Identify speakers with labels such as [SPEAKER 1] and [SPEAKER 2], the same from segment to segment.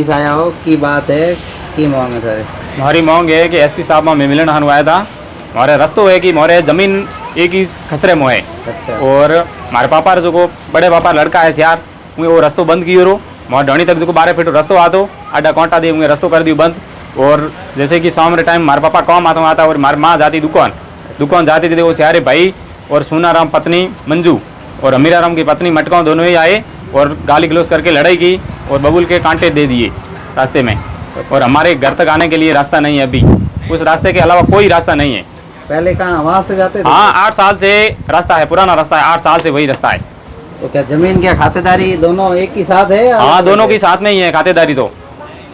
[SPEAKER 1] Office आया हो की बात है की मांग है सर?
[SPEAKER 2] हमारी मांग है कि एसपी साहब में मिलन हनवाया था। हमारे रस्तो है कि मोरे जमीन एक ही खसरे में है।
[SPEAKER 1] अच्छा।
[SPEAKER 2] और हमारे पापा जो को बड़े पापा लड़का है सियार वो रस्तो बंद कियो रो। वहाँ ढोनी तक जो 12 फीट रस्तो आतो आडा कांटा दे रस्तो कर दियो बंद। और जैसे कि शाम रे टाइम हमारे पापा काम आता और हमारी माँ जाती दुकान जाती थी। वो सियारे भाई और सोनाराम पत्नी मंजू और अमीराराम की पत्नी मटकाओं दोनों ही आए और गाली गलौज करके लड़ाई की और बबुल के कांटे दे दिए रास्ते में। और हमारे घर तक आने के लिए रास्ता नहीं है अभी। उस रास्ते के अलावा कोई रास्ता नहीं है।
[SPEAKER 1] पहले कहाँ वहाँ से जाते थे?
[SPEAKER 2] हाँ 8 साल से रास्ता है, पुराना रास्ता है, 8 साल से वही रास्ता है।
[SPEAKER 1] तो क्या जमीन क्या खातेदारी दोनों एक ही साथ है?
[SPEAKER 2] हाँ दोनों की साथ में ही है खातेदारी तो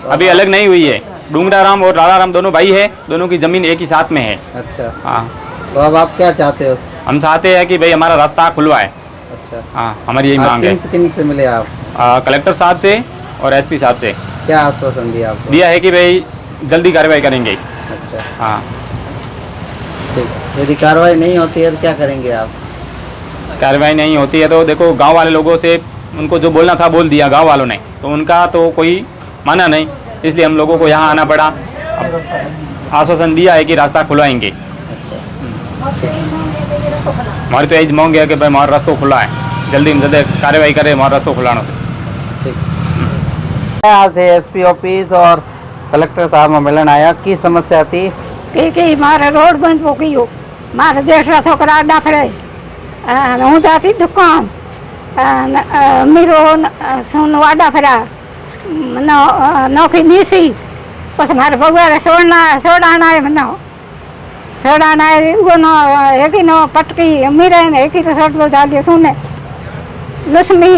[SPEAKER 2] अभी अलग नहीं हुई है। डूंगराराम और लालाराम दोनों भाई है, दोनों की जमीन एक ही साथ में है।
[SPEAKER 1] अच्छा।
[SPEAKER 2] हाँ
[SPEAKER 1] तो अब आप क्या चाहते हो?
[SPEAKER 2] हम चाहते हैं कि भाई हमारा रास्ता खुलवा है।
[SPEAKER 1] अच्छा।
[SPEAKER 2] हाँ हमारी यही मांग है।
[SPEAKER 1] किन से मिले आप?
[SPEAKER 2] कलेक्टर साहब से और एसपी साहब से।
[SPEAKER 1] क्या आश्वासन दिया आपको?
[SPEAKER 2] दिया है कि भाई जल्दी कार्रवाई करेंगे।
[SPEAKER 1] अच्छा
[SPEAKER 2] हाँ
[SPEAKER 1] ठीक। यदि कार्रवाई नहीं होती है तो क्या करेंगे आप?
[SPEAKER 2] कार्रवाई नहीं होती है तो देखो गांव वाले लोगों से उनको जो बोलना था बोल दिया गांव वालों ने, तो उनका तो कोई माना नहीं, इसलिए हम लोगों को यहाँ आना पड़ा। आश्वासन दिया है कि रास्ता खुलवाएंगे। हमारी तो यही मांग है कि भाई हमारा रास्ता खुला है, जल्दी में जल्दी कार्रवाई करे हमारा रास्ता खुलाना।
[SPEAKER 1] आज थे एसपी ऑफिस और कलेक्टर साहब में मिलन आया की समस्या थी?
[SPEAKER 3] कि मारे रोड बंद हो गई हो, मारे जेठरा छोकरा अड्डा फरे हूँ जाती दुकान मीरो सुन अड्डा फरा नौकरी नीसी बस मारे बगुआ छोड़ाना है मना छोड़ाना है वो नो एक ही नो पटकी मीरे ने एक ही तो छोड़ दो जालिए सुने लक्ष्मी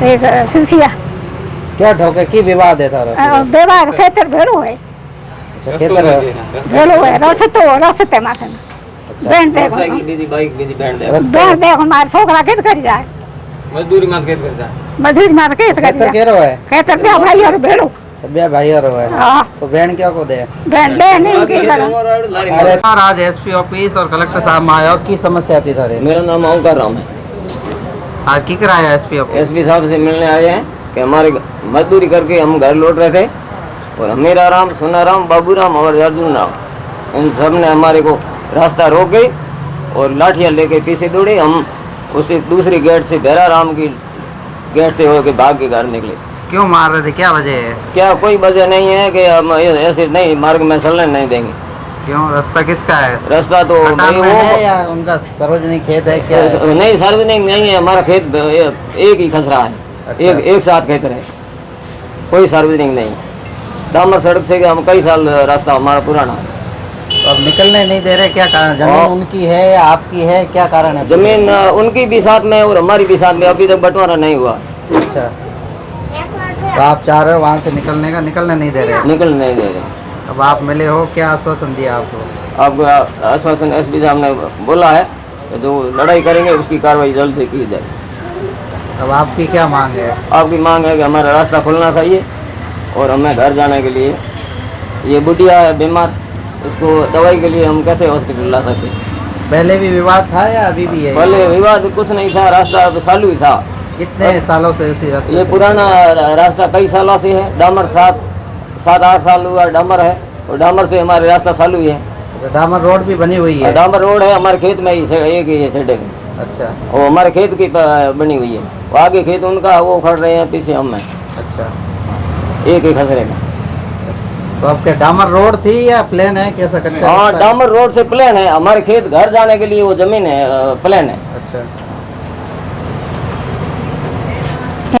[SPEAKER 3] एक सिलसिया
[SPEAKER 1] क्या ठोके की विवाद है थारा?
[SPEAKER 3] व्यवहार खेतर भेड़ो है।
[SPEAKER 1] अच्छा खेतर
[SPEAKER 3] भेड़ो है रस्ते माथे बैंड देखो बैंड देखो मारे छोकरा खेत कर जाए मजदूरी मार खेत कर जाए
[SPEAKER 1] केरो है
[SPEAKER 3] खेतर पे भाई और भेड़ो
[SPEAKER 1] सब भाई और है।
[SPEAKER 3] हाँ
[SPEAKER 1] तो बहन क्या को दे?
[SPEAKER 3] बैंड दे नहीं की
[SPEAKER 1] अरे आज एसपी ऑफिस और कलेक्टर साहब में आया की समस्या थी थारे?
[SPEAKER 4] मेरा नाम ओंकार राम है।
[SPEAKER 1] आज की कराया एसपी ऑफिस?
[SPEAKER 4] एसपी साहब से मिलने आए हैं कि हमारे मजदूरी करके हम घर लौट रहे थे और मेरा राम, सोनाराम, बाबूराम और अर्जुन राम इन सब ने हमारे को रास्ता रोक गई और लाठियाँ लेके पीछे दौड़े। हम उसी दूसरी गेट से भैरा राम की गेट से होकर भाग के घर निकले।
[SPEAKER 1] क्यों मार रहे थे, क्या वजह है?
[SPEAKER 4] क्या कोई वजह नहीं है कि हम ऐसे नहीं मार्ग में चलने नहीं देंगे।
[SPEAKER 1] क्यों? रास्ता किसका है?
[SPEAKER 4] रास्ता तो
[SPEAKER 1] नहीं है या उनका सार्वजनिक खेत है क्या है?
[SPEAKER 4] नहीं सार्वजनिक नहीं है, हमारा खेत एक ही खसरा है।
[SPEAKER 1] अच्छा।
[SPEAKER 4] एक साथ खेत है, कोई सार्वजनिक नहीं। डामर सड़क से हम कई साल रास्ता हमारा पुराना है।
[SPEAKER 1] तो अब निकलने नहीं दे रहे, क्या कारण? जमीन उनकी है या आपकी है, क्या कारण है?
[SPEAKER 4] जमीन उनकी भी साथ में और हमारी भी साथ में, अभी तक बंटवारा नहीं हुआ।
[SPEAKER 1] अच्छा तो आप चाह रहे हो वहाँ से निकलने का, निकलने नहीं दे रहे?
[SPEAKER 4] निकलने नहीं दे रहे।
[SPEAKER 1] अब आप मिले हो, क्या आश्वासन दिया आपको?
[SPEAKER 4] आपको आश्वासन एसपी साहब ने बोला है कि जो लड़ाई करेंगे उसकी कार्रवाई जल्द से की जाए।
[SPEAKER 1] अब आपकी क्या मांग है?
[SPEAKER 4] आपकी मांग है कि हमारा रास्ता खुलना चाहिए और हमें घर जाने के लिए, ये बुढ़िया है बीमार, इसको दवाई के लिए हम कैसे हॉस्पिटल ला सकते?
[SPEAKER 1] पहले भी विवाद था या अभी भी है?
[SPEAKER 4] पहले विवाद कुछ नहीं था, रास्ता चालू ही था।
[SPEAKER 1] कितने सालों से इसी रास्ते?
[SPEAKER 4] ये पुराना रास्ता कई सालों से है। डामर 7-8 साल हुआ डामर है और डामर से हमारे रास्ता चालू ही है।
[SPEAKER 1] अच्छा डामर रोड भी बनी हुई है?
[SPEAKER 4] डामर रोड है हमारे खेत में ही, एक ही है सेडे में।
[SPEAKER 1] अच्छा
[SPEAKER 4] वो हमारे खेत की बनी हुई है, वो आगे खेत उनका, वो खड़ रहे हैं पीछे हम हैं।
[SPEAKER 1] अच्छा
[SPEAKER 4] एक ही खसरे में।
[SPEAKER 1] तो अब क्या डामर रोड थी या प्लेन है, कैसा कच्चा?
[SPEAKER 4] हाँ डामर रोड से प्लेन है, हमारे खेत घर जाने के लिए वो जमीन है प्लेन है।
[SPEAKER 1] अच्छा